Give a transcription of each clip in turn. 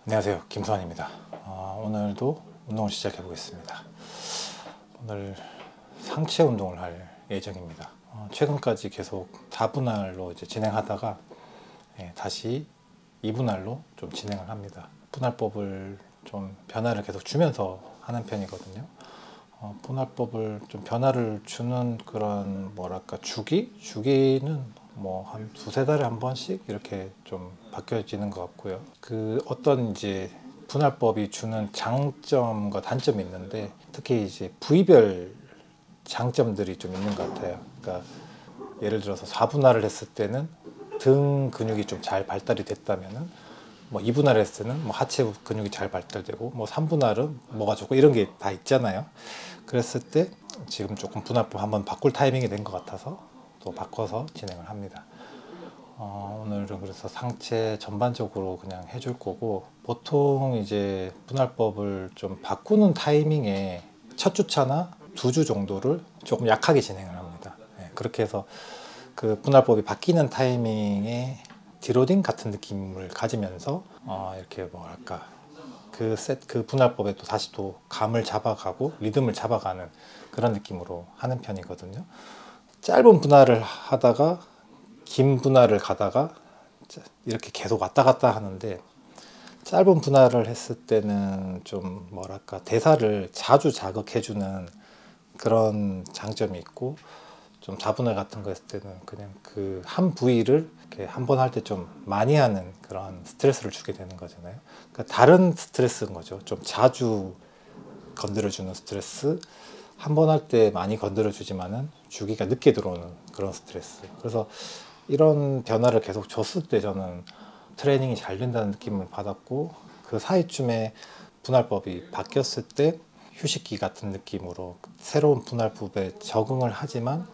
안녕하세요, 김수환입니다. 오늘도 운동을 시작해 보겠습니다. 오늘 상체 운동을 할 예정입니다. 최근까지 계속 4분할로 이제 진행하다가 다시 2분할로 좀 진행을 합니다. 분할법을 좀 변화를 계속 주면서 하는 편이거든요. 분할법을 좀 변화를 주는 그런 주기는 뭐 한 두세 달에 한 번씩 이렇게 좀 바뀌어지는 것 같고요. 그 어떤 이제 분할법이 주는 장점과 단점이 있는데, 특히 이제 부위별 장점들이 좀 있는 것 같아요. 그러니까 예를 들어서 4분할을 했을 때는 등 근육이 좀 잘 발달이 됐다면은, 뭐 2분할을 했을 때는 뭐 하체 근육이 잘 발달되고, 뭐 3분할은 뭐가 좋고, 이런 게 다 있잖아요. 그랬을 때 지금 조금 분할법 한번 바꿀 타이밍이 된 것 같아서 또 바꿔서 진행을 합니다. 오늘은 그래서 상체 전반적으로 그냥 해줄 거고, 보통 이제 분할법을 좀 바꾸는 타이밍에 첫 주차나 2주 정도를 조금 약하게 진행을 합니다. 그렇게 해서 그 분할법이 바뀌는 타이밍에 디로딩 같은 느낌을 가지면서 이렇게 그 분할법에 또 다시 또 감을 잡아가고 리듬을 잡아가는 그런 느낌으로 하는 편이거든요. 짧은 분할을 하다가 긴 분할을 가다가 이렇게 계속 왔다 갔다 하는데, 짧은 분할을 했을 때는 좀 대사를 자주 자극해주는 그런 장점이 있고, 좀 4분할 같은 거 했을 때는 그냥 그 한 부위를 이렇게 한 번 할 때 좀 많이 하는 그런 스트레스를 주게 되는 거잖아요. 그러니까 다른 스트레스인 거죠. 좀 자주 건드려주는 스트레스, 한 번 할 때 많이 건드려주지만은 주기가 늦게 들어오는 그런 스트레스. 그래서 이런 변화를 계속 줬을 때 저는 트레이닝이 잘 된다는 느낌을 받았고, 그 사이쯤에 분할법이 바뀌었을 때 휴식기 같은 느낌으로 새로운 분할법에 적응을 하지만,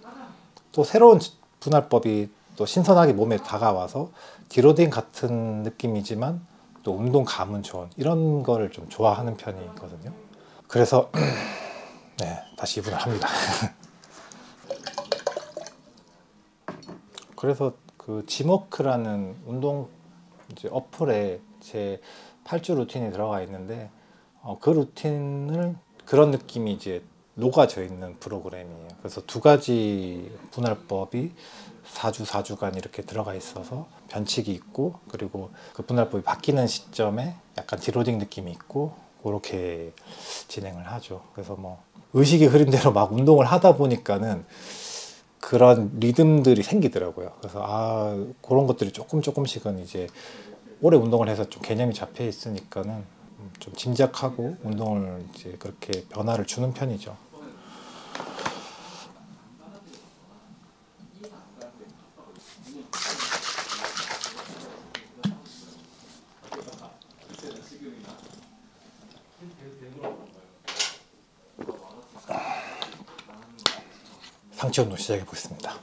또 새로운 분할법이 또 신선하게 몸에 다가와서 디로딩 같은 느낌이지만 또 운동감은 좋은, 이런 거를 좀 좋아하는 편이거든요. 그래서 네, 다시 2분할 합니다. 그래서 그 지모크라는 운동 이제 어플에 제 8주 루틴이 들어가 있는데, 그 루틴을 그런 느낌이 이제 녹아져 있는 프로그램이에요. 그래서 두 가지 분할법이 4주 4주간 이렇게 들어가 있어서 변칙이 있고, 그리고 그 분할법이 바뀌는 시점에 약간 디로딩 느낌이 있고, 그렇게 진행을 하죠. 그래서 뭐 의식이 흐린 대로 막 운동을 하다 보니까는 그런 리듬들이 생기더라고요. 그래서 그런 것들이 조금씩은 이제 오래 운동을 해서 좀 개념이 잡혀 있으니까는 좀 짐작하고 운동을 이제 그렇게 변화를 주는 편이죠. 상체 운동 시작해 보겠습니다.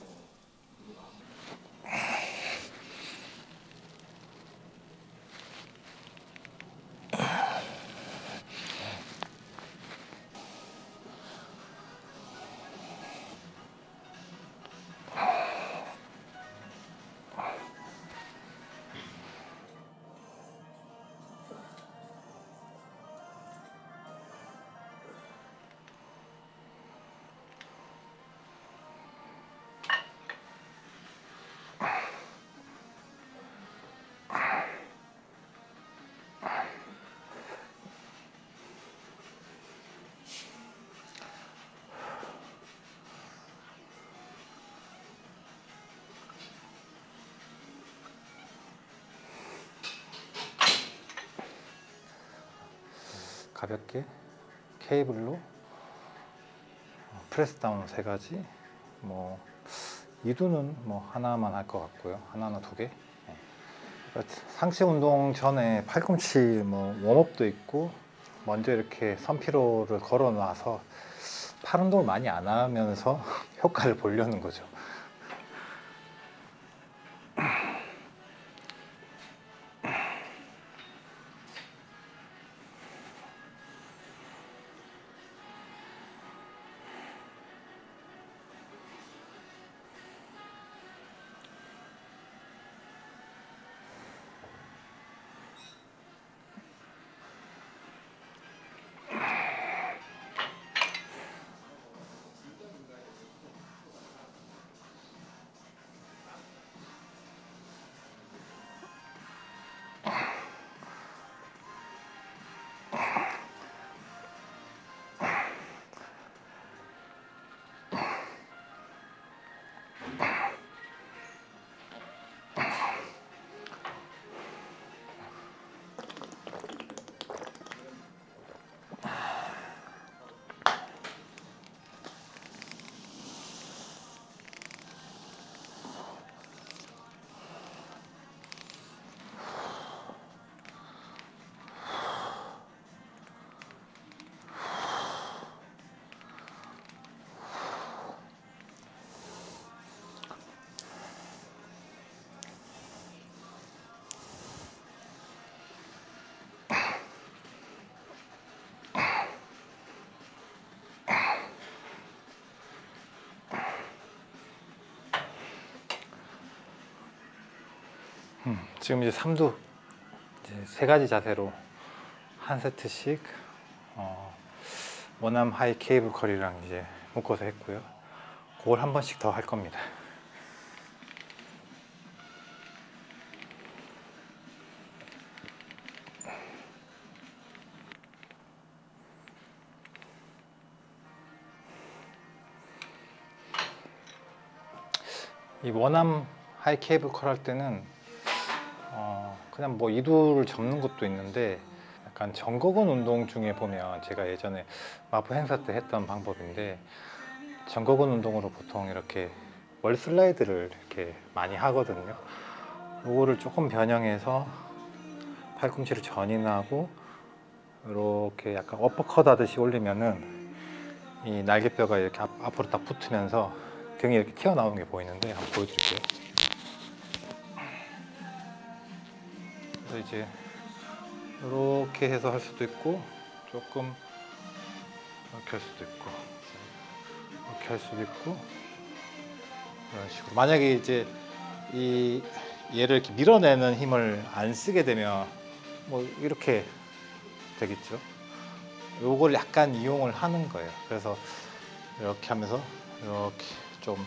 가볍게 케이블로 프레스 다운 3가지, 뭐 이두는 뭐 하나만 할 것 같고요. 하나나 2개. 상체 운동 전에 팔꿈치 뭐 웜업도 있고, 먼저 이렇게 선피로를 걸어 놔서 팔 운동을 많이 안 하면서 효과를 보려는 거죠. 지금 이제 삼두 이제 세 가지 자세로 한 세트씩 원암 하이 케이블 컬이랑 이제 묶어서 했고요. 그걸 한 번씩 더 할 겁니다. 이 원암 하이 케이블 컬 할 때는 그냥 뭐 이두를 접는 것도 있는데, 약간 정거근 운동 중에 보면 제가 예전에 마포 행사 때 했던 방법인데, 정거근 운동으로 보통 이렇게 월 슬라이드를 이렇게 많이 하거든요. 이거를 조금 변형해서 팔꿈치를 전인하고 이렇게 약간 어퍼컷 하듯이 올리면은 이 날개뼈가 이렇게 앞으로 딱 붙으면서 등이 이렇게 튀어나오는 게 보이는데, 한번 보여드릴게요. 그래서 이제 이렇게 해서 할 수도 있고, 조금 이렇게 할 수도 있고, 이렇게 할 수도 있고, 이런 식으로. 만약에 이제 이 얘를 이렇게 밀어내는 힘을 안 쓰게 되면 뭐 이렇게 되겠죠. 요걸 약간 이용을 하는 거예요. 그래서 이렇게 하면서 이렇게 좀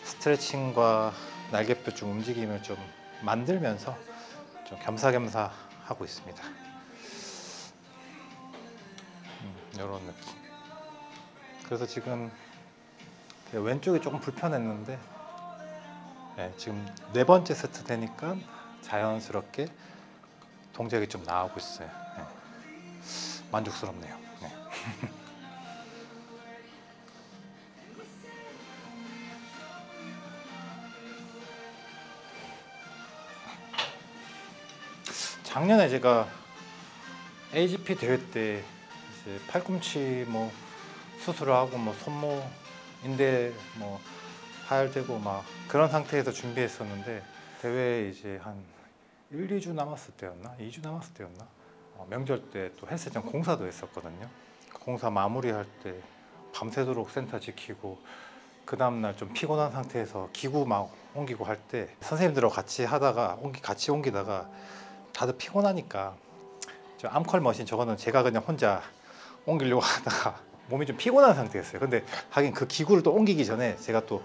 스트레칭과 날개뼈 좀 움직임을 좀 만들면서 좀 겸사겸사 하고 있습니다. 이런 느낌. 그래서 지금 왼쪽이 조금 불편했는데, 네, 지금 네 번째 세트 되니까 자연스럽게 동작이 좀 나오고 있어요. 네. 만족스럽네요. 네. 작년에 제가 AGP 대회 때 이제 팔꿈치 뭐 수술을 하고 뭐 손목 인대 뭐 파열되고 막 그런 상태에서 준비했었는데, 대회에 이제 한 1, 2주 남았을 때였나? 2주 남았을 때였나? 명절 때 또 헬스장 공사도 했었거든요. 공사 마무리할 때 밤새도록 센터 지키고, 그 다음날 좀 피곤한 상태에서 기구 막 옮기고 할 때 선생님들하고 같이 하다가 같이 옮기다가 다들 피곤하니까 저 암컬 머신 저거는 제가 그냥 혼자 옮기려고 하다가 몸이 좀 피곤한 상태였어요. 근데 하긴 그 기구를 또 옮기기 전에 제가 또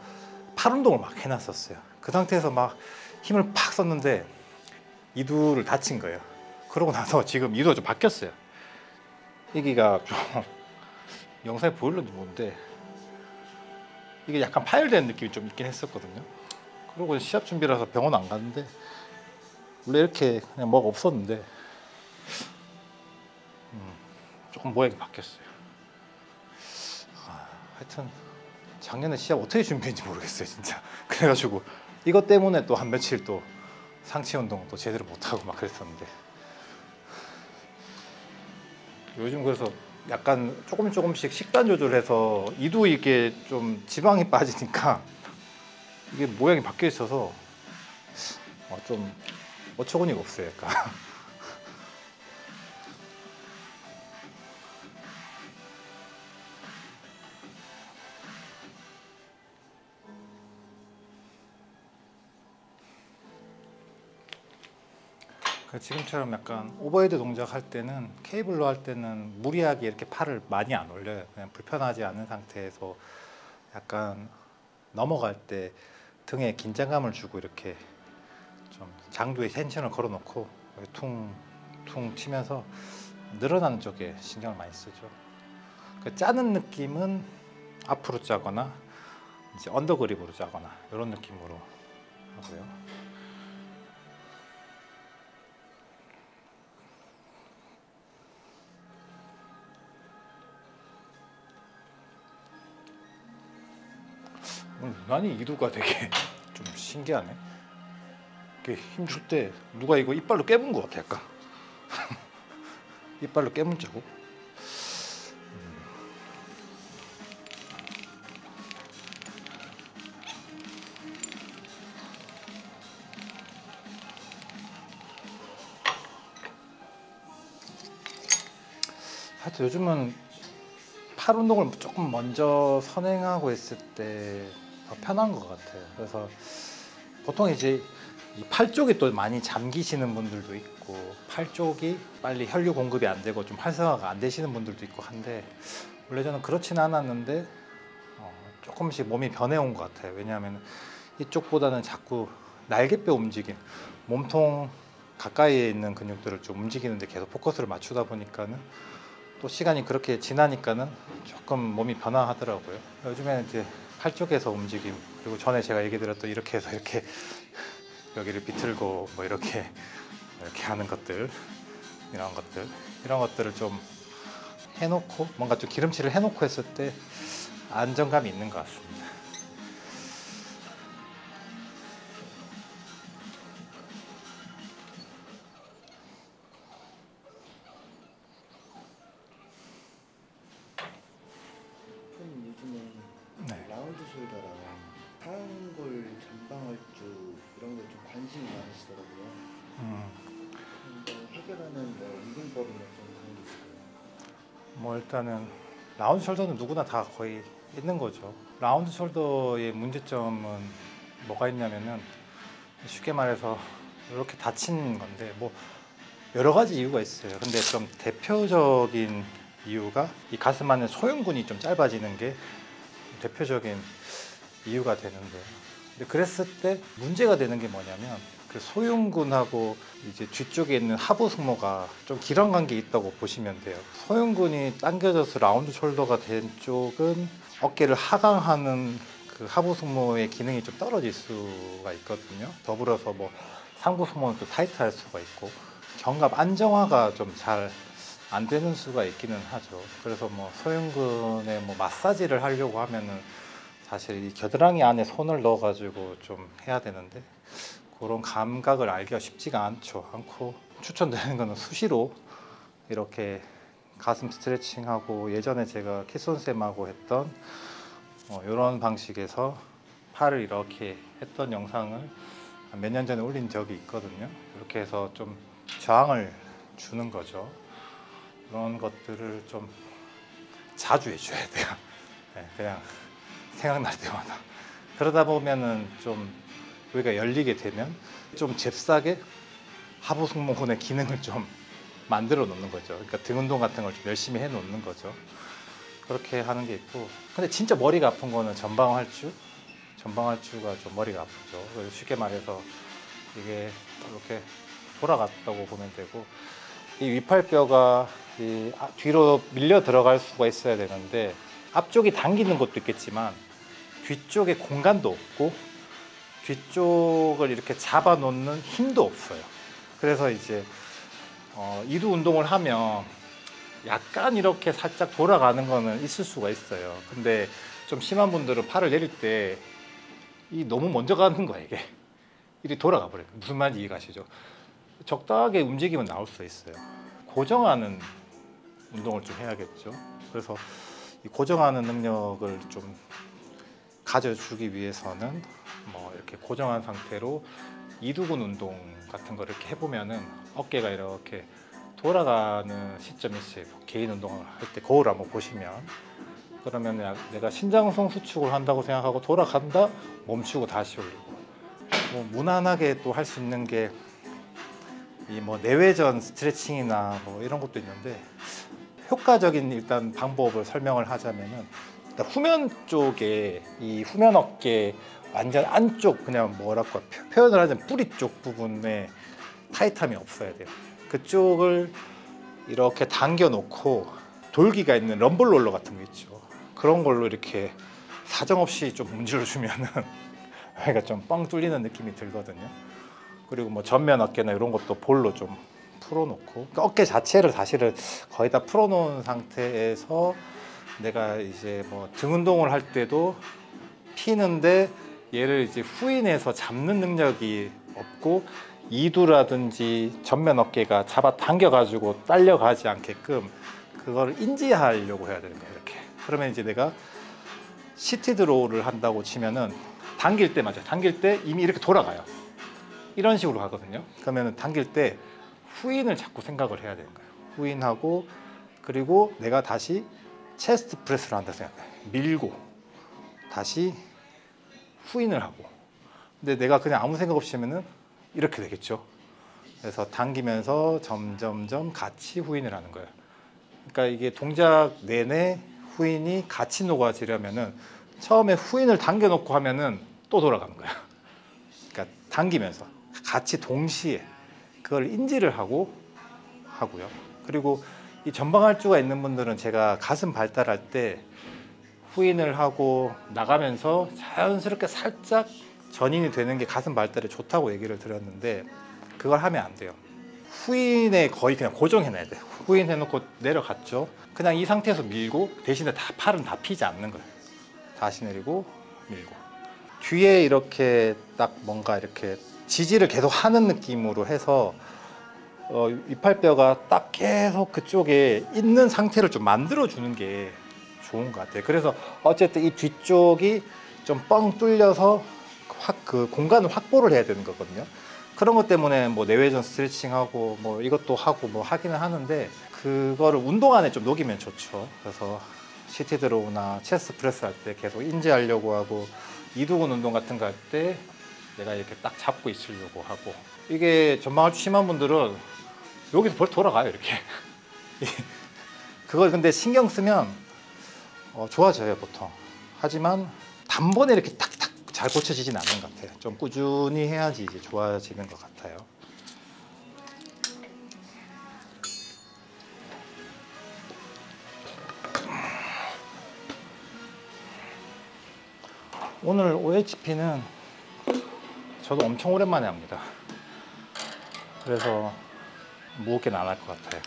팔 운동을 막 해놨었어요. 그 상태에서 막 힘을 팍 썼는데 이두를 다친 거예요. 그러고 나서 지금 이두가 좀 바뀌었어요. 여기가 좀 영상에 보일런지 모르는데 이게 약간 파열된 느낌이 좀 있긴 했었거든요. 그리고 시합 준비라서 병원 안 갔는데, 원래 이렇게 그냥 뭐가 없었는데 조금 모양이 바뀌었어요. 하여튼 작년에 시합 어떻게 준비했는지 모르겠어요 진짜. 그래가지고 이것 때문에 또 한 며칠 또 상체 운동도 제대로 못하고 막 그랬었는데, 요즘 그래서 약간 조금씩 식단 조절해서 이도 이게 좀 지방이 빠지니까 이게 모양이 바뀌어 있어서 좀 어처구니가 없어요. 약간. 지금처럼 약간 오버헤드 동작 할 때는, 케이블로 할 때는 무리하게 이렇게 팔을 많이 안 올려요. 그냥 불편하지 않은 상태에서 약간 넘어갈 때 등에 긴장감을 주고 이렇게 좀 장두에 텐션을 걸어 놓고 퉁퉁 치면서 늘어나는 쪽에 신경을 많이 쓰죠. 그 짜는 느낌은 앞으로 짜거나 이제 언더그립으로 짜거나 이런 느낌으로 하고요. 유난히 이두가 되게 좀 신기하네. 이렇게 힘줄 때 누가 이거 이빨로 깨문 것 같아. 약간 이빨로 깨문 자국. 하여튼 요즘은 팔 운동을 조금 먼저 선행하고 있을 때 더 편한 것 같아요. 그래서 보통 이제 이 팔 쪽이 또 많이 잠기시는 분들도 있고 팔 쪽이 빨리 혈류 공급이 안 되고 좀 활성화가 안 되시는 분들도 있고 한데 원래 저는 그렇지는 않았는데 조금씩 몸이 변해온 것 같아요. 왜냐하면 이쪽보다는 자꾸 날개뼈 움직임, 몸통 가까이에 있는 근육들을 좀 움직이는데 계속 포커스를 맞추다 보니까는 또 시간이 그렇게 지나니까는 조금 몸이 변화하더라고요. 요즘에는 이제 팔 쪽에서 움직임, 그리고 전에 제가 얘기 드렸던 이렇게 해서 이렇게 여기를 비틀고 뭐 이렇게 하는 것들, 이런 것들을 좀 해놓고 뭔가 좀 기름칠을 해놓고 했을 때 안정감이 있는 것 같습니다. 저는 요즘에 네. 라운드 숄더랑 하얀골 전방활주 이런 거 좀 관심이 많으시더라고요. 근데 해결하는 뭐 이등법이나 좀 그런 게 있을까요? 뭐 일단은 라운드 숄더는 누구나 다 거의 있는 거죠. 라운드 숄더의 문제점은 뭐가 있냐면은 쉽게 말해서 이렇게 다친 건데 뭐 여러 가지 이유가 있어요. 근데 좀 대표적인 이유가 이 가슴 안에 소흉근이 좀 짧아지는 게 대표적인 이유가 되는데, 근데 그랬을 때 문제가 되는 게 뭐냐면 그 소흉근하고 이제 뒤쪽에 있는 하부 승모가 좀 기랑 관계 있다고 보시면 돼요. 소흉근이 당겨져서 라운드 숄더가 된 쪽은 어깨를 하강하는 그 하부 승모의 기능이 좀 떨어질 수가 있거든요. 더불어서 뭐 상부 승모는 또 타이트할 수가 있고 견갑 안정화가 좀 잘 안 되는 수가 있기는 하죠. 그래서 뭐 소흉근에 뭐 마사지를 하려고 하면은 사실 이 겨드랑이 안에 손을 넣어가지고 좀 해야 되는데 그런 감각을 알기가 쉽지가 않고 추천드리는 거는 수시로 이렇게 가슴 스트레칭하고 예전에 제가 키손 쌤하고 했던 이런 방식에서 팔을 이렇게 했던 영상을 몇 년 전에 올린 적이 있거든요. 이렇게 해서 좀 저항을 주는 거죠. 그런 것들을 좀 자주 해줘야 돼요. 네, 그냥 생각날 때마다. 그러다 보면은 좀 여기가 열리게 되면 좀 잽싸게 하부 승모근의 기능을 좀 만들어 놓는 거죠. 그러니까 등 운동 같은 걸 좀 열심히 해 놓는 거죠. 그렇게 하는 게 있고, 근데 진짜 머리가 아픈 거는 전방활주가 좀 머리가 아프죠. 그래서 쉽게 말해서 이게 이렇게 돌아갔다고 보면 되고, 이 위팔뼈가 뒤로 밀려 들어갈 수가 있어야 되는데 앞쪽이 당기는 것도 있겠지만 뒤쪽에 공간도 없고 뒤쪽을 이렇게 잡아 놓는 힘도 없어요. 그래서 이제 이두 운동을 하면 약간 이렇게 살짝 돌아가는 거는 있을 수가 있어요. 근데 좀 심한 분들은 팔을 내릴 때 이 너무 먼저 가는 거야, 이게. 이리 돌아가 버려요. 무슨 말인지 이해가시죠? 적당하게 움직이면 나올 수 있어요. 고정하는 운동을 좀 해야겠죠. 그래서 이 고정하는 능력을 좀 가져주기 위해서는 뭐 이렇게 고정한 상태로 이두근 운동 같은 거 이렇게 해보면은 어깨가 이렇게 돌아가는 시점이 있어요. 개인 운동을 할 때 거울 한번 보시면, 그러면 내가 신장성 수축을 한다고 생각하고 돌아간다, 멈추고 다시 올리고, 뭐 무난하게 또 할 수 있는 게 이 뭐 내외전 스트레칭이나 뭐 이런 것도 있는데, 효과적인 일단 방법을 설명을 하자면은 일단 후면 쪽에 이 후면 어깨 완전 안쪽, 그냥 뭐랄까 표현을 하자면 뿌리 쪽 부분에 타이트함이 없어야 돼요. 그쪽을 이렇게 당겨 놓고 돌기가 있는 럼블롤러 같은 거 있죠. 그런 걸로 이렇게 사정없이 좀 문질러 주면은 그러니까 좀 뻥 뚫리는 느낌이 들거든요. 그리고 뭐 전면 어깨나 이런 것도 볼로 좀 풀어놓고, 그러니까 어깨 자체를 사실은 거의 다 풀어놓은 상태에서 내가 이제 뭐 등 운동을 할 때도 피는데 얘를 이제 후인해서 잡는 능력이 없고 이두라든지 전면 어깨가 잡아 당겨가지고 딸려가지 않게끔 그걸 인지하려고 해야 되는 거예요. 이렇게. 그러면 이제 내가 시티드 로우를 한다고 치면은 당길 때, 맞아요. 당길 때 이미 이렇게 돌아가요. 이런 식으로 가거든요. 그러면 당길 때 후인을 자꾸 생각을 해야 되는 거예요. 후인하고, 그리고 내가 다시 체스트 프레스를 한다 생각해요. 밀고 다시 후인을 하고. 근데 내가 그냥 아무 생각 없이 하면은 이렇게 되겠죠. 그래서 당기면서 점점점 같이 후인을 하는 거예요. 그러니까 이게 동작 내내 후인이 같이 녹아지려면은 처음에 후인을 당겨놓고 하면은 또 돌아가는 거야. 그러니까 당기면서 같이 동시에 그걸 인지를 하고요. 그리고 이 전방할주가 있는 분들은 제가 가슴 발달할 때 후인을 하고 나가면서 자연스럽게 살짝 전인이 되는 게 가슴 발달에 좋다고 얘기를 드렸는데 그걸 하면 안 돼요. 후인에 거의 그냥 고정해놔야 돼. 후인 해놓고 내려갔죠. 그냥 이 상태에서 밀고 대신에 팔은 다 피지 않는 거예요. 다시 내리고 밀고 뒤에 이렇게 딱 뭔가 이렇게 지지를 계속 하는 느낌으로 해서 이팔뼈가 딱 계속 그쪽에 있는 상태를 좀 만들어 주는 게 좋은 것 같아요. 그래서 어쨌든 이 뒤쪽이 좀 뻥 뚫려서 그 공간을 확보를 해야 되는 거거든요. 그런 것 때문에 뭐 내외전 스트레칭하고 뭐 이것도 하고 뭐 하기는 하는데 그거를 운동 안에 좀 녹이면 좋죠. 그래서 CT 드로우나 체스트 프레스 할 때 계속 인지하려고 하고 이두근 운동 같은 거 할 때 내가 이렇게 딱 잡고 있으려고 하고 이게 전방할주 심한 분들은 여기서 벌써 돌아가요 이렇게. 그걸 근데 신경 쓰면 좋아져요 보통. 하지만 단번에 이렇게 탁탁 잘 고쳐지진 않는 것 같아요. 좀 꾸준히 해야지 이제 좋아지는 것 같아요. 오늘 OHP는 저도 엄청 오랜만에 합니다. 그래서 무겁게는 안 할 것 같아요.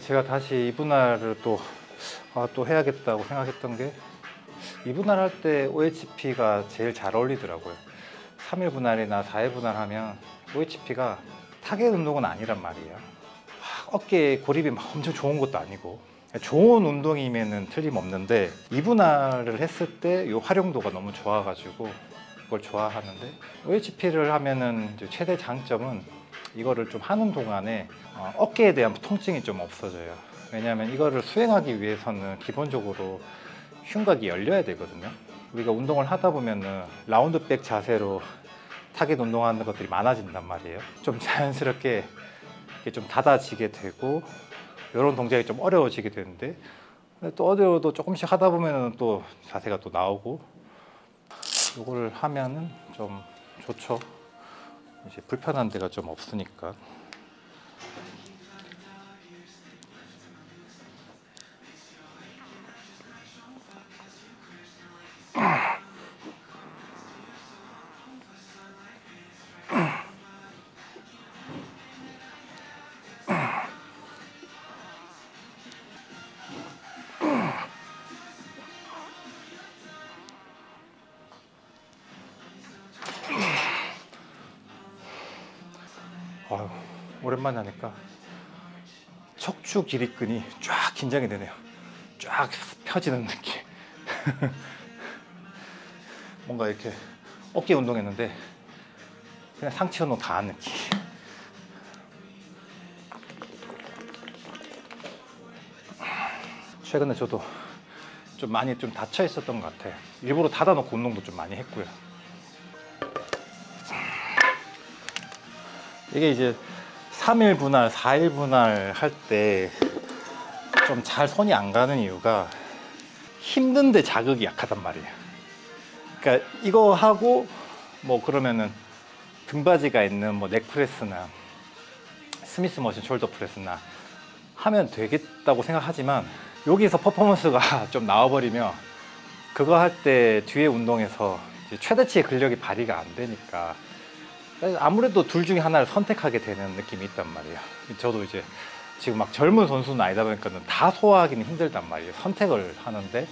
제가 다시 이분할을 또 해야겠다고 생각했던 게 이분할 할 때 OHP가 제일 잘 어울리더라고요. 3일 분할이나 4일 분할 하면 OHP가 타겟 운동은 아니란 말이에요. 어깨 고립이 막 엄청 좋은 것도 아니고 좋은 운동이면은 틀림없는데 이분할을 했을 때 이 활용도가 너무 좋아가지고 그걸 좋아하는데 OHP를 하면은 이제 최대 장점은 이거를 좀 하는 동안에 어깨에 대한 통증이 좀 없어져요. 왜냐하면 이거를 수행하기 위해서는 기본적으로 흉곽이 열려야 되거든요. 우리가 운동을 하다 보면은 라운드백 자세로 타겟 운동하는 것들이 많아진단 말이에요. 좀 자연스럽게 이게 좀 닫아지게 되고 이런 동작이 좀 어려워지게 되는데 또 어려워도 조금씩 하다 보면은 또 자세가 또 나오고 이거를 하면은 좀 좋죠. 이제 불편한 데가 좀 없으니까. 아유, 오랜만에 하니까 척추 기립근이 쫙 긴장이 되네요. 쫙 펴지는 느낌. 뭔가 이렇게 어깨 운동했는데 그냥 상체 운동 다 한 느낌. 최근에 저도 좀 많이 좀 다쳐 있었던 것 같아요. 일부러 닫아놓고 운동도 좀 많이 했고요. 이게 이제 3일 분할, 4일 분할 할 때 좀 잘 손이 안 가는 이유가 힘든데 자극이 약하단 말이에요. 그러니까 이거 하고 뭐 그러면은 등받이가 있는 뭐 넥프레스나 스미스 머신 숄더 프레스나 하면 되겠다고 생각하지만 여기서 퍼포먼스가 좀 나와버리면 그거 할 때 뒤에 운동에서 이제 최대치의 근력이 발휘가 안 되니까 아무래도 둘 중에 하나를 선택하게 되는 느낌이 있단 말이에요. 저도 이제 지금 막 젊은 선수는 아니다 보니까 다 소화하기는 힘들단 말이에요. 선택을 하는데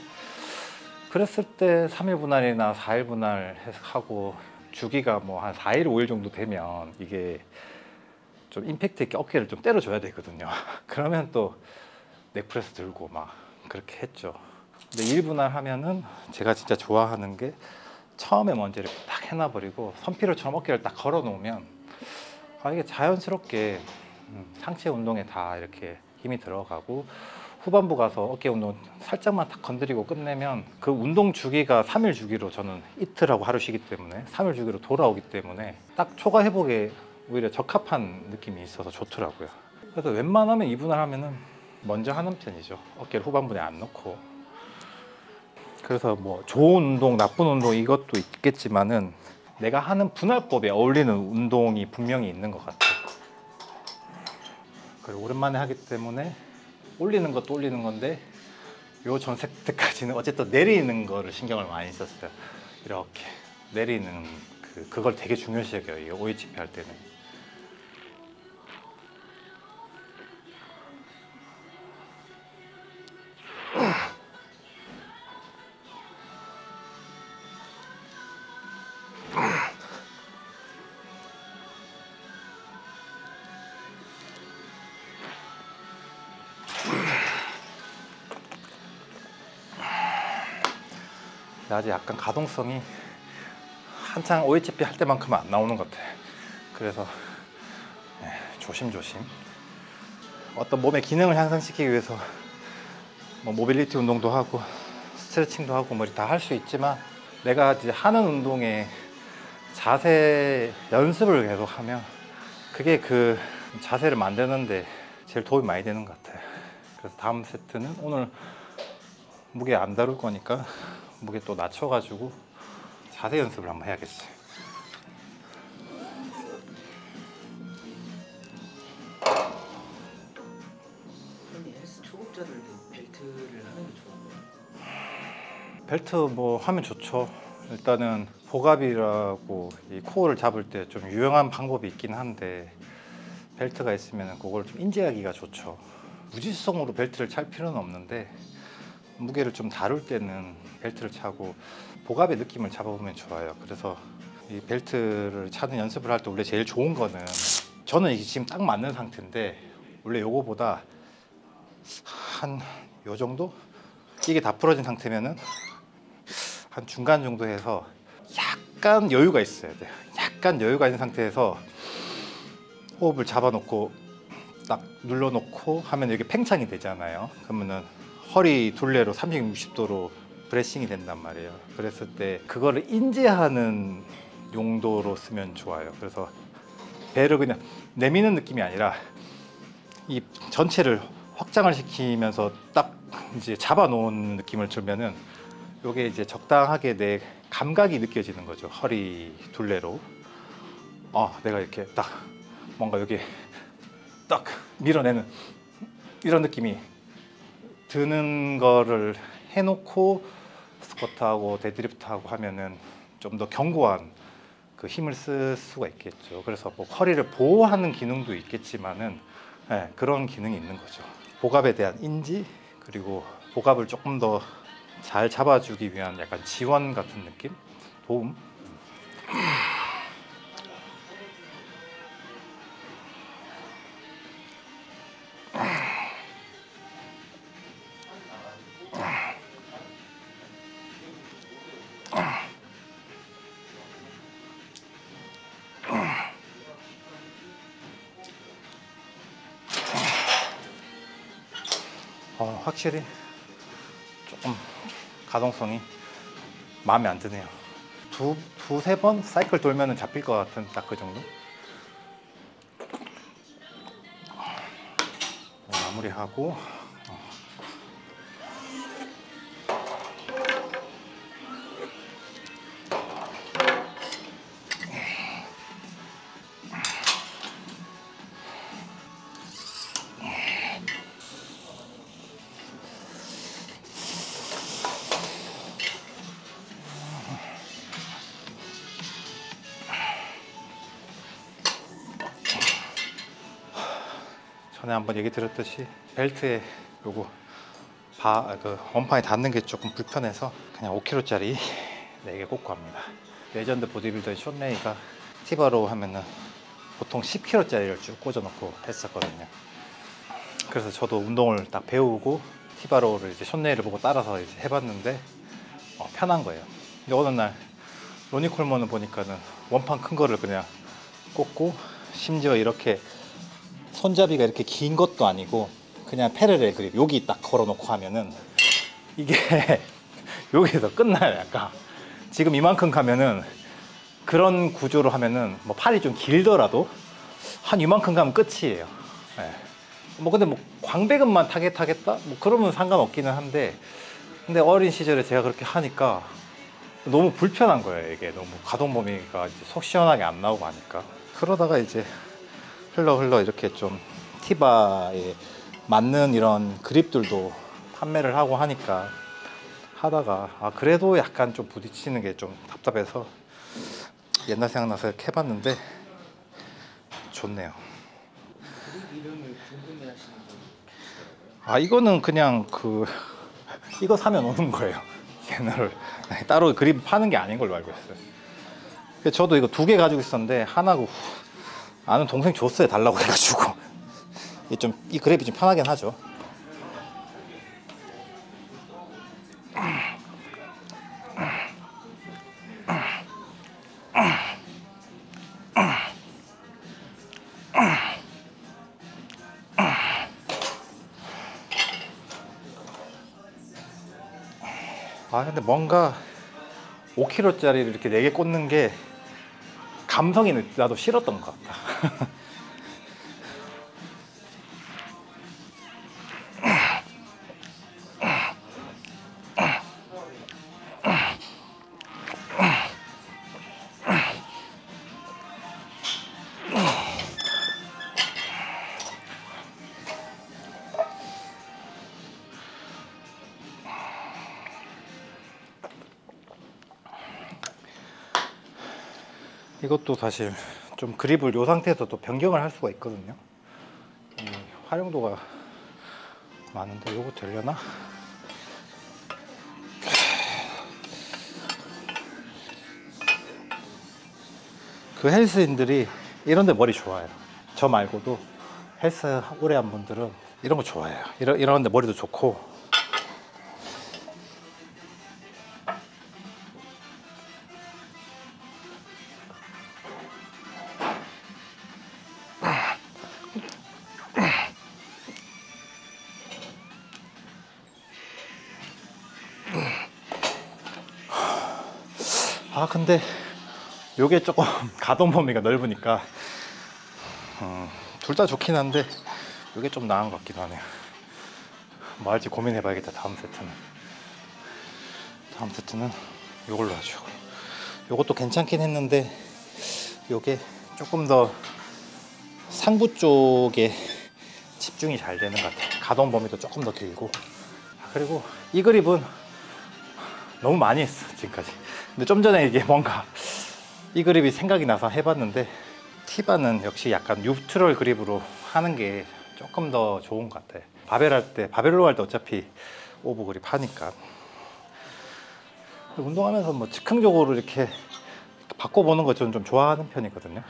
그랬을 때 3일 분할이나 4일 분할 하고 주기가 뭐 한 4일, 5일 정도 되면 이게 좀 임팩트 있게 어깨를 좀 때려줘야 되거든요. 그러면 또 넥프레스 들고 막 그렇게 했죠. 근데 일분할 하면은 제가 진짜 좋아하는 게 처음에 먼저 이렇게 딱 해놔버리고 선피로처럼 어깨를 딱 걸어 놓으면 이게 자연스럽게 상체 운동에 다 이렇게 힘이 들어가고 후반부 가서 어깨 운동 살짝만 딱 건드리고 끝내면 그 운동 주기가 3일 주기로 저는 이틀하고 하루 쉬기 때문에 3일 주기로 돌아오기 때문에 딱 초과 회복에 오히려 적합한 느낌이 있어서 좋더라고요. 그래서 웬만하면 이분할 하면은 먼저 하는 편이죠. 어깨를 후반부에 안 넣고. 그래서 뭐 좋은 운동, 나쁜 운동 이것도 있겠지만은 내가 하는 분할법에 어울리는 운동이 분명히 있는 것 같아요. 그리고 오랜만에 하기 때문에 올리는 것도 올리는 건데 요 전 세트까지는 어쨌든 내리는 거를 신경을 많이 썼어요. 이렇게 내리는 그걸 되게 중요시 여겨요. 이 OHP 할 때는. 아직 약간 가동성이 한창 OHP 할 때만큼은 안 나오는 것 같아요. 그래서 조심조심 어떤 몸의 기능을 향상시키기 위해서 뭐 모빌리티 운동도 하고 스트레칭도 하고 뭐 다 할 수 있지만 내가 이제 하는 운동에 자세 연습을 계속 하면 그게 그 자세를 만드는데 제일 도움이 많이 되는 것 같아요. 그래서 다음 세트는 오늘 무게 안 다룰 거니까 무게 또 낮춰가지고 자세 연습을 한번 해야겠어요. 근데 헬스 초급자들도 벨트를 하는 게 좋아요. 벨트 뭐 하면 좋죠. 일단은 복압이라고 이 코어를 잡을 때 좀 유용한 방법이 있긴 한데 벨트가 있으면 그걸 좀 인지하기가 좋죠. 무지성으로 벨트를 찰 필요는 없는데 무게를 좀 다룰 때는 벨트를 차고 복압의 느낌을 잡아보면 좋아요. 그래서 이 벨트를 차는 연습을 할 때 원래 제일 좋은 거는 저는 이게 지금 딱 맞는 상태인데 원래 요거보다 한 요 정도? 이게 다 부러진 상태면은 한 중간 정도 해서 약간 여유가 있어야 돼요. 약간 여유가 있는 상태에서 호흡을 잡아놓고 딱 눌러놓고 하면 이게 팽창이 되잖아요. 그러면은 허리 둘레로 360도로 브레싱이 된단 말이에요. 그랬을 때 그거를 인지하는 용도로 쓰면 좋아요. 그래서 배를 그냥 내미는 느낌이 아니라 이 전체를 확장을 시키면서 딱 이제 잡아놓은 느낌을 주면은 요게 이제 적당하게 내 감각이 느껴지는 거죠. 허리 둘레로. 내가 이렇게 딱 뭔가 여기 딱 밀어내는 이런 느낌이 드는 거를 해놓고 스쿼트하고 데드리프트하고 하면은 좀 더 견고한 그 힘을 쓸 수가 있겠죠. 그래서 뭐 허리를 보호하는 기능도 있겠지만은 그런 기능이 있는 거죠. 복압에 대한 인지 그리고 복압을 조금 더 잘 잡아주기 위한 약간 지원 같은 느낌? 도움? 확실히 조금 가동성이 마음에 안 드네요. 두세 번 사이클 돌면은 잡힐 것 같은 딱 그 정도? 마무리하고 전에 한번 얘기 드렸듯이 벨트에 요거 원판에 닿는 게 조금 불편해서 그냥 5kg짜리 4개 꽂고 합니다. 레전드 보디빌더의 숏 레이가 티바로 하면은 보통 10kg짜리를 쭉 꽂아놓고 했었거든요. 그래서 저도 운동을 딱 배우고 티바로를 이제 숏 레이를 보고 따라서 이제 해봤는데 편한 거예요. 근데 어느 날 로니 콜먼을 보니까는 원판 큰 거를 그냥 꽂고, 심지어 이렇게 손잡이가 이렇게 긴 것도 아니고 그냥 패러렐 그립 여기 딱 걸어놓고 하면은 이게 여기서 끝나요. 약간 지금 이만큼 가면은 그런 구조로 하면은 뭐 팔이 좀 길더라도 한 이만큼 가면 끝이에요. 네. 뭐 근데 뭐 광배근만 타겠다 뭐 그러면 상관없기는 한데, 근데 어린 시절에 제가 그렇게 하니까 너무 불편한 거예요. 이게 너무 가동 범위가 이제 속 시원하게 안 나오고 하니까. 그러다가 이제 흘러 이렇게 좀 티바에 맞는 이런 그립들도 판매를 하고 하니까, 하다가 그래도 약간 좀 부딪히는 게 좀 답답해서 옛날 생각나서 이렇게 해봤는데 좋네요. 그룹 이름을 궁금해하시는 분 계시더라고요. 이거는 그냥 이거 사면 오는 거예요. 얘네를 따로 그립 파는 게 아닌 걸로 알고 있어요. 저도 이거 2개 가지고 있었는데 하나고 아는 동생 줬어요. 달라고 해가지고. 이 그립이 좀 편하긴 하죠. 근데 뭔가 5kg짜리를 이렇게 4개 꽂는 게 감성이 나도 싫었던 것 같다. 이것도 사실 좀 그립을 이 상태에서 또 변경을 할 수가 있거든요. 활용도가 많은데 이거 되려나? 그 헬스인들이 이런 데 머리 좋아요. 저 말고도 헬스 오래 한 분들은 이런 거 좋아해요. 이런 데 머리도 좋고. 근데 요게 조금 가동 범위가 넓으니까 둘 다 좋긴 한데 요게 좀 나은 것 같기도 하네요. 뭐 할지 고민해 봐야겠다. 다음 세트는 요걸로 하죠. 요것도 괜찮긴 했는데 요게 조금 더 상부 쪽에 집중이 잘 되는 것 같아요. 가동 범위도 조금 더 길고. 그리고 이 그립은 너무 많이 했어 지금까지. 근데 좀 전에 이게 뭔가 이 그립이 생각이 나서 해봤는데, 티바는 역시 약간 뉴트럴 그립으로 하는 게 조금 더 좋은 것 같아요. 바벨로 할 때 어차피 오브 그립 하니까. 운동하면서 뭐 즉흥적으로 이렇게 바꿔보는 거 저는 좀 좋아하는 편이거든요.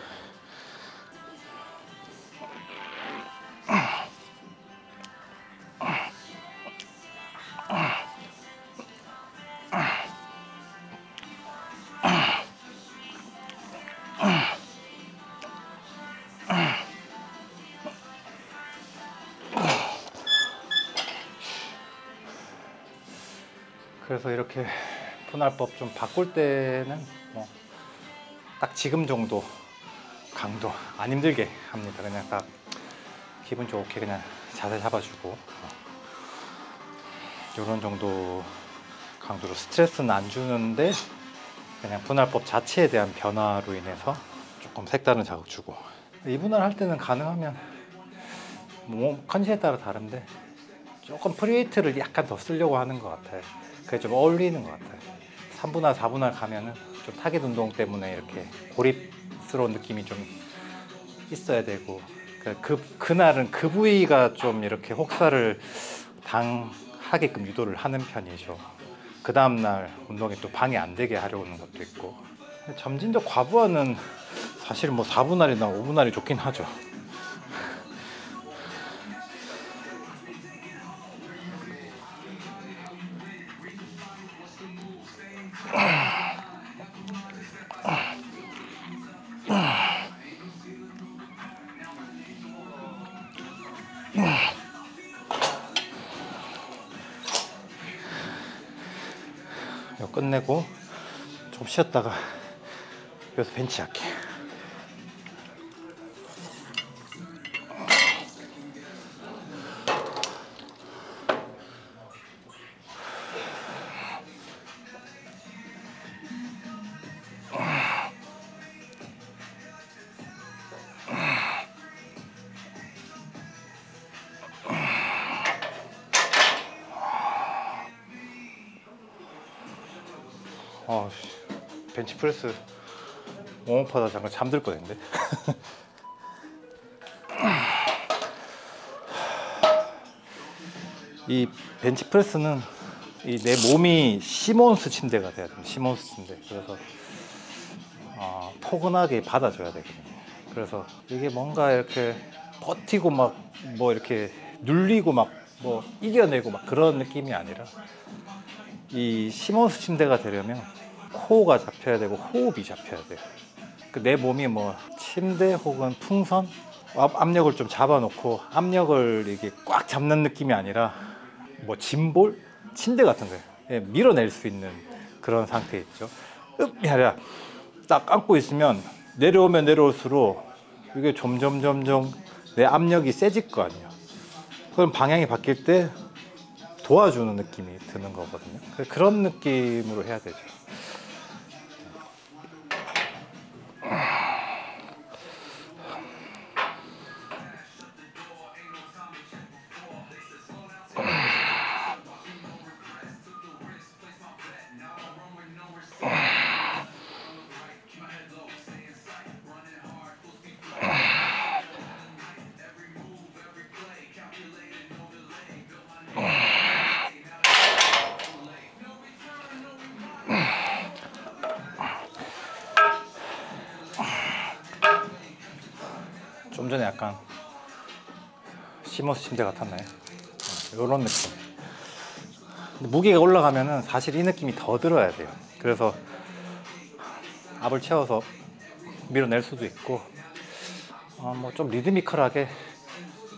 그래서 이렇게 분할법 좀 바꿀 때는 뭐 딱 지금 정도 강도 안 힘들게 합니다. 그냥 딱 기분 좋게 그냥 자세 잡아주고 이런 정도 강도로 스트레스는 안 주는데, 그냥 분할법 자체에 대한 변화로 인해서 조금 색다른 자극 주고. 이 분할 할 때는 가능하면 뭐 컨디션에 따라 다른데 조금 프리웨이트를 약간 더 쓰려고 하는 것 같아요. 그게 좀 어울리는 것 같아요. 3분할, 4분할 가면은 좀 타겟 운동 때문에 이렇게 고립스러운 느낌이 좀 있어야 되고, 그날은 그 부위가 좀 이렇게 혹사를 당하게끔 유도를 하는 편이죠. 그 다음날 운동이 또 방해 안 되게 하려는 것도 있고. 점진적 과부하는 사실 뭐 4분할이나 5분할이 좋긴 하죠. 이거 끝내고 좀 쉬었다가 여기서 벤치 할게. 벤치프레스 웜업하다 잠깐 잠들 뻔했는데. 이 벤치프레스는 이 내 몸이 시몬스 침대가 돼야 됩니다. 시몬스 침대. 그래서 포근하게 받아줘야 되거든요. 그래서 이게 뭔가 이렇게 버티고 막 뭐 이렇게 눌리고 막 뭐 이겨내고 막 그런 느낌이 아니라, 이 시몬스 침대가 되려면 코어가 잡혀야 되고 호흡이 잡혀야 돼요. 내 몸이 뭐 침대 혹은 풍선 압력을 좀 잡아놓고 압력을 이게 꽉 잡는 느낌이 아니라 뭐 짐볼 침대 같은 거예요. 밀어낼 수 있는 그런 상태에 있죠. 읍이 아니라 딱 안고 있으면 내려오면 내려올수록 이게 점점 내 압력이 세질 거 아니에요. 그럼 방향이 바뀔 때 도와주는 느낌이 드는 거거든요. 그런 느낌으로 해야 되죠. 좀 전에 약간 시몬스 침대 같았나요? 이런 느낌. 무게가 올라가면은 사실 이 느낌이 더 들어야 돼요. 그래서 압을 채워서 밀어낼 수도 있고, 뭐 좀 리드미컬하게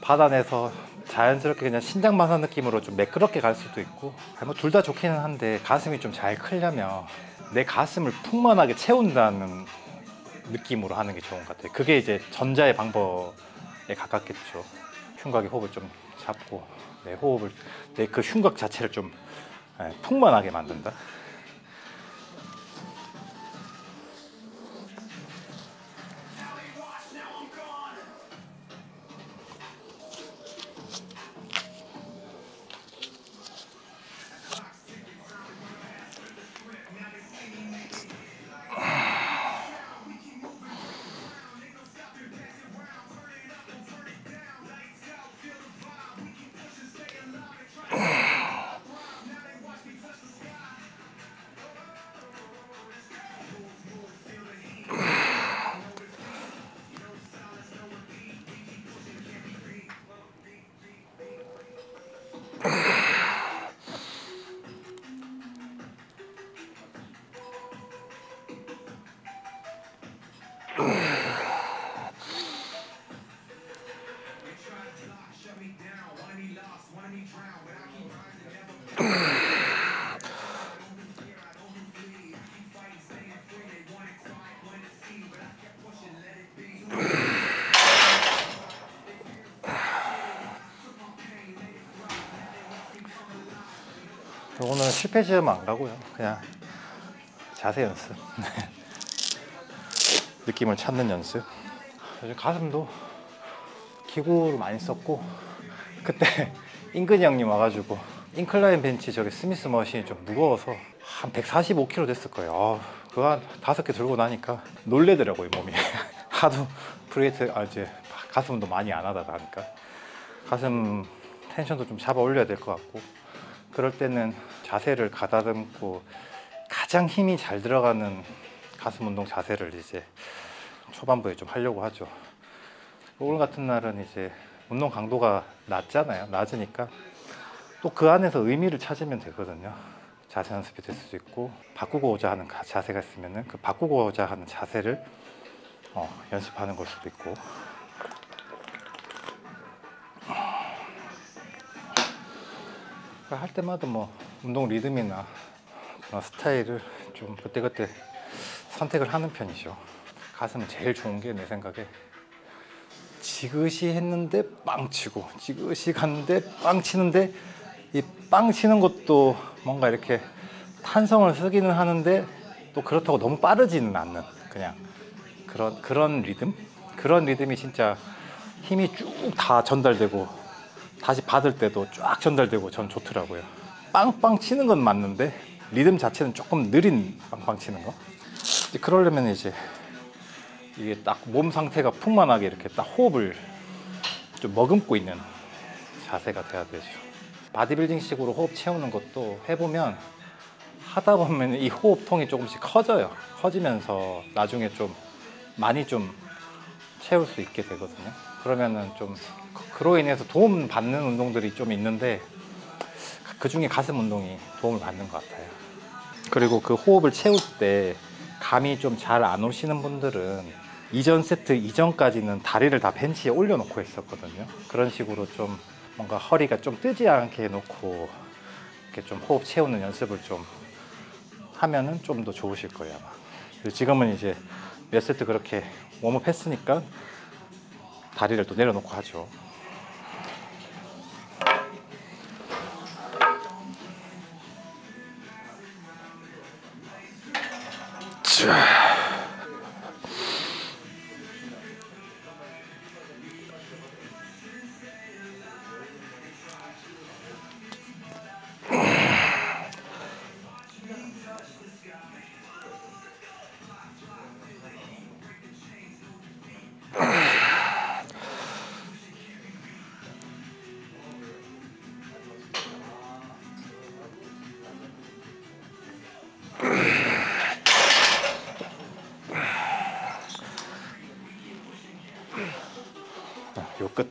받아내서 자연스럽게 그냥 신장마사 느낌으로 좀 매끄럽게 갈 수도 있고, 뭐 둘 다 좋기는 한데 가슴이 좀 잘 크려면 내 가슴을 풍만하게 채운다는 느낌으로 하는 게 좋은 것 같아요. 그게 이제 전자의 방법에 가깝겠죠. 흉곽의 호흡을 좀 잡고 내 호흡을, 내 그 흉곽 자체를 좀 풍만하게 만든다. 오늘 실패 시험 안 가고요. 그냥 자세 연습. 느낌을 찾는 연습. 요즘 가슴도 기구를 많이 썼고, 그때 인근이 형님 와가지고 인클라인 벤치 저기 스미스 머신이 좀 무거워서 한 145kg 됐을 거예요. 그거 한 5개 들고 나니까 놀래더라고요, 몸이. 하도 프리웨이트 이제 가슴 운동 많이 안 하다가 하니까 가슴 텐션도 좀 잡아 올려야 될 것 같고, 그럴 때는 자세를 가다듬고 가장 힘이 잘 들어가는 가슴 운동 자세를 이제 초반부에 좀 하려고 하죠. 오늘 같은 날은 이제 운동 강도가 낮잖아요. 낮으니까 또 그 안에서 의미를 찾으면 되거든요. 자세 연습이 될 수도 있고, 바꾸고자 하는 자세가 있으면은 그 바꾸고자 하는 자세를 연습하는 걸 수도 있고. 할 때마다 뭐 운동 리듬이나 스타일을 좀 그때그때 선택을 하는 편이죠. 가슴은 제일 좋은 게 내 생각에 지그시 했는데 빵 치고, 지그시 갔는데 빵 치는데, 이 빵 치는 것도 뭔가 이렇게 탄성을 쓰기는 하는데 또 그렇다고 너무 빠르지는 않는, 그냥 그런 리듬? 그런 리듬이 진짜 힘이 쭉 다 전달되고 다시 받을 때도 쫙 전달되고 전 좋더라고요. 빵빵 치는 건 맞는데 리듬 자체는 조금 느린 빵빵 치는 거. 그러려면 이제 이게 딱 몸 상태가 풍만하게 이렇게 딱 호흡을 좀 머금고 있는 자세가 돼야 되죠. 바디빌딩식으로 호흡 채우는 것도 해보면 하다 보면 이 호흡통이 조금씩 커져요. 커지면서 나중에 좀 많이 좀 채울 수 있게 되거든요. 그러면은 좀 그로 인해서 도움 받는 운동들이 좀 있는데 그 중에 가슴 운동이 도움을 받는 것 같아요. 그리고 그 호흡을 채울 때 감이 좀 잘 안 오시는 분들은 이전 세트 이전까지는 다리를 다 벤치에 올려놓고 했었거든요. 그런 식으로 좀 뭔가 허리가 좀 뜨지 않게 해놓고 이렇게 좀 호흡 채우는 연습을 좀 하면은 좀 더 좋으실 거예요, 아마. 지금은 이제 몇 세트 그렇게 웜업 했으니까 다리를 또 내려놓고 하죠. 요 끝.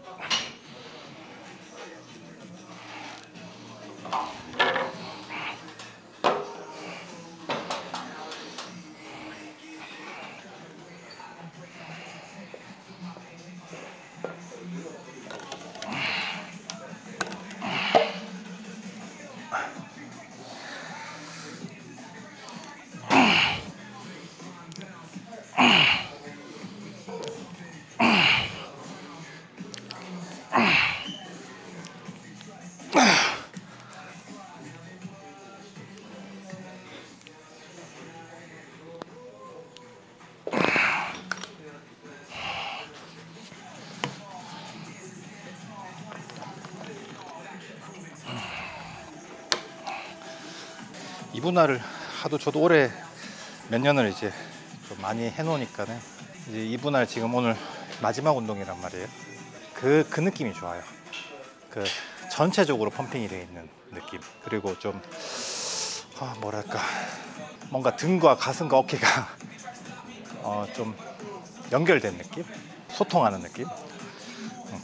이분할을 하도 저도 올해 몇 년을 이제 좀 많이 해놓으니까는 이제 이분할 지금 오늘 마지막 운동이란 말이에요. 그 느낌이 좋아요. 그 전체적으로 펌핑이 되어 있는 느낌. 그리고 좀 뭐랄까, 뭔가 등과 가슴과 어깨가 좀 연결된 느낌? 소통하는 느낌?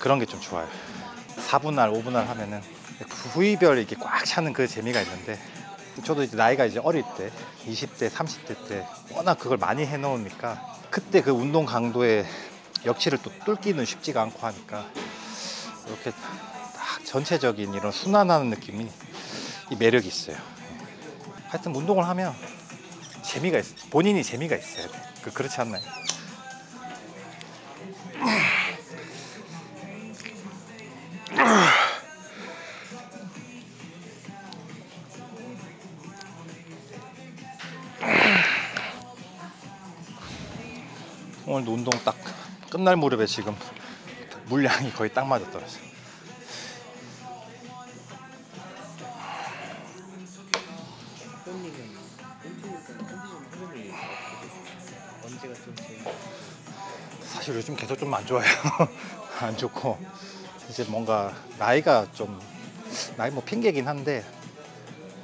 그런 게 좀 좋아요. 4분할, 5분할 하면은 부위별 이렇게 꽉 차는 그 재미가 있는데, 저도 이제 나이가 이제 어릴 때 20대, 30대 때 워낙 그걸 많이 해놓으니까 그때 그 운동 강도의 역치를 또 뚫기는 쉽지가 않고 하니까 이렇게 딱 전체적인 이런 순환하는 느낌이 이 매력이 있어요. 하여튼 운동을 하면 재미가 있어. 본인이 재미가 있어야 돼. 그렇지 않나요? 오늘도 운동 딱 끝날 무렵에 지금 물량이 거의 딱 맞아 떨어져. 언제가 좀 제일 사실 요즘 계속 좀 안 좋아요. 안 좋고 이제 뭔가 나이가 좀 나이 뭐 핑계긴 한데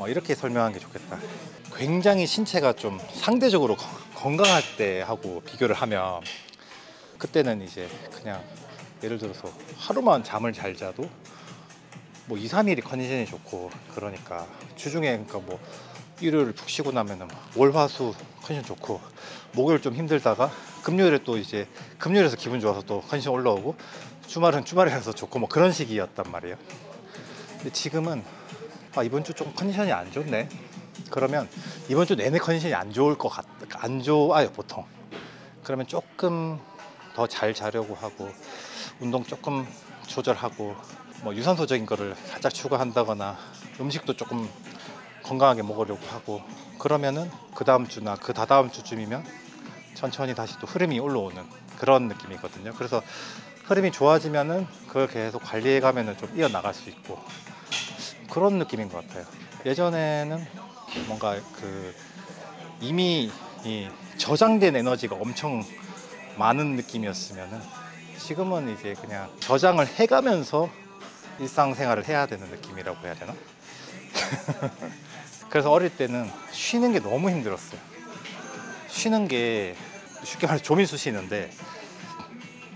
이렇게 설명하는 게 좋겠다. 굉장히 신체가 좀 상대적으로 건강할 때 하고 비교를 하면 그때는 이제 그냥 예를 들어서 하루만 잠을 잘 자도 뭐 2, 3일이 컨디션이 좋고 그러니까 주중에 그러니까 뭐 일요일 푹 쉬고 나면은 월, 화, 수 컨디션 좋고 목요일 좀 힘들다가 금요일에 또 이제 금요일에서 기분 좋아서 또 컨디션 올라오고 주말은 주말이라서 좋고 뭐 그런 식이었단 말이에요. 근데 지금은 이번 주 좀 컨디션이 안 좋네. 그러면 이번 주 내내 컨디션이 안 좋을 것 같, 안 좋아요 보통. 그러면 조금 더 잘 자려고 하고 운동 조금 조절하고 뭐 유산소적인 거를 살짝 추가한다거나 음식도 조금 건강하게 먹으려고 하고 그러면은 그 다음 주나 그 다다음 주쯤이면 천천히 다시 또 흐름이 올라오는 그런 느낌이거든요. 그래서 흐름이 좋아지면은 그걸 계속 관리해 가면은 좀 이어나갈 수 있고 그런 느낌인 것 같아요. 예전에는 뭔가 그 이미 이 저장된 에너지가 엄청 많은 느낌이었으면은 지금은 이제 그냥 저장을 해가면서 일상생활을 해야 되는 느낌이라고 해야 되나? 그래서 어릴 때는 쉬는 게 너무 힘들었어요. 쉬는 게 쉽게 말해서 조민수 쉬는데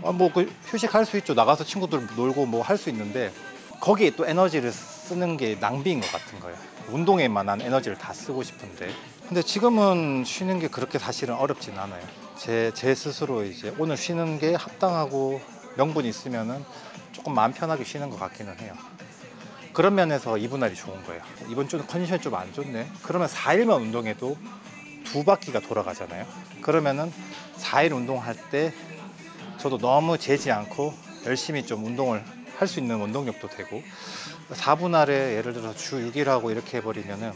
뭐 그 휴식할 수 있죠. 나가서 친구들 놀고 뭐 할 수 있는데 거기에 또 에너지를 쓰는 게 낭비인 것 같은 거예요. 운동에만한 에너지를 다 쓰고 싶은데 근데 지금은 쉬는 게 그렇게 사실은 어렵진 않아요. 제 스스로 이제 오늘 쉬는 게 합당하고 명분이 있으면은 조금 마음 편하게 쉬는 것 같기는 해요. 그런 면에서 이분 날이 좋은 거예요. 이번 주는 컨디션이 좀 안 좋네. 그러면 4일만 운동해도 2바퀴가 돌아가잖아요. 그러면은 4일 운동할 때 저도 너무 재지 않고 열심히 좀 운동을 할 수 있는 원동력도 되고 4분할에 예를 들어서 주 6일 하고 이렇게 해버리면은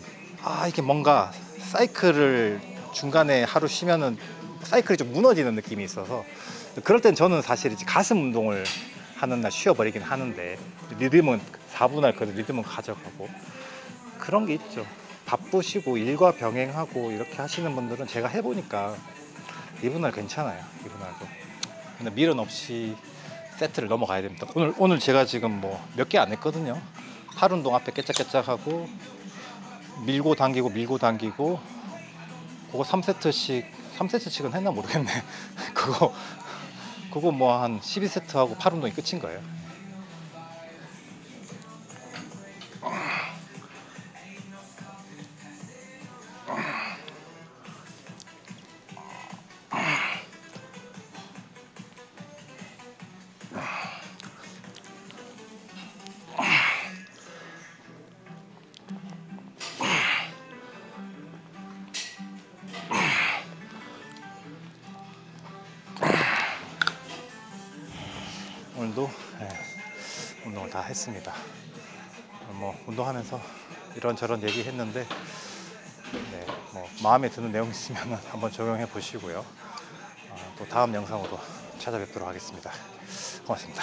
이게 뭔가 사이클을 중간에 하루 쉬면은 사이클이 좀 무너지는 느낌이 있어서 그럴 땐 저는 사실 이제 가슴 운동을 하는 날 쉬어버리긴 하는데 리듬은 4분할 그 리듬은 가져가고 그런 게 있죠. 바쁘시고 일과 병행하고 이렇게 하시는 분들은 제가 해보니까 2분할 괜찮아요. 2분할도. 근데 미련 없이 세트를 넘어가야 됩니다. 오늘 제가 지금 뭐 몇 개 안 했거든요. 팔 운동 앞에 깨짝깨짝 하고 밀고 당기고 그거 3세트씩은 했나 모르겠네. 그거 뭐 한 12세트 하고 팔 운동이 끝인 거예요. 오늘도 운동을 다 했습니다. 뭐 운동하면서 이런저런 얘기 했는데 뭐 마음에 드는 내용 있으면 한번 적용해 보시고요. 또 다음 영상으로 찾아뵙도록 하겠습니다. 고맙습니다.